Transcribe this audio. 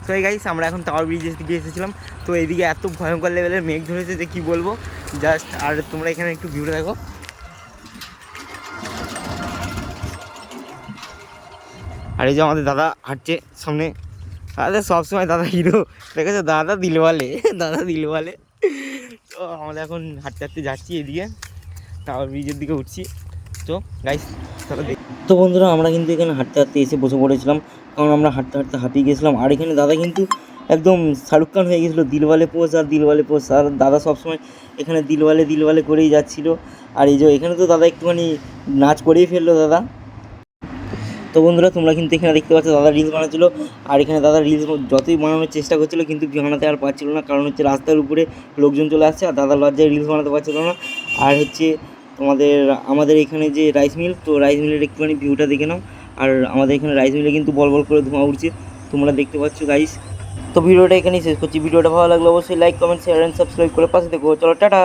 তো এই গাইস আমরা এখন টাওয়ার ব্রিজের দিকে এসেছিলাম। তো এইদিকে এত ভয়ঙ্কর লেভেলের মেঘ ধরেছে যে কী বলবো জাস্ট। আর তোমরা এখানে একটু ভিউটা দেখো। আর এই যে আমাদের দাদা হাঁটছে সামনে। দাদা সবসময় দাদা হিরো, দেখেছো দাদা দিলওয়ালে, দাদা দিলওয়ালে। তো আমরা এখন হাঁটতে হাঁটতে যাচ্ছি এদিকে, টাওয়ার ব্রিজের দিকে উঠছি। তো গাইস চলো দেখি। তো বন্ধুরা আমরা কিন্তু এখানে হাঁটতে হাঁটতে এসে বসে পড়েছিলাম, কারণ আমরা হাঁটতে হাঁটতে হাঁপিয়ে গেছিলাম। আর এখানে দাদা কিন্তু একদম শাহরুখ খান হয়ে গেছিলো, দিলওয়ালে পোজ আর দিলওয়ালে পোজ। আর দাদা সবসময় এখানে দিলওয়ালে দিলওয়ালে করেই যাচ্ছিলো। আর এই যে এখানে তো দাদা একটুখানি নাচ করেই ফেললো দাদা। তো বন্ধুরা তোমরা কিন্তু এখানে দেখতে পাচ্ছ দাদা রিলস বানাচ্ছিল। আর এখানে দাদা রিলস যতই বানানোর চেষ্টা করছিলো কিন্তু বানাতে আর পারছিল না, কারণ হচ্ছে রাস্তার উপরে লোকজন চলে আসছে আর দাদা লজ্জায় রিলস বানাতে পারছিল না। আর হচ্ছে আমাদের এখানে যে রাইস মিল, তো রাইস মিলের একটুখানি ভিউটা দেখে নাও। আর আমাদের এখানে রাইস মিলে কিন্তু বল বল করে ধোঁয়া উঠছে, তোমরা দেখতে পাচ্ছ গাইস। তো ভিডিওটা এখানেই শেষ করছি। ভিডিওটা ভালো লাগলে অবশ্যই like comment share and subscribe করে পাশে থেকো। চলো টাটা।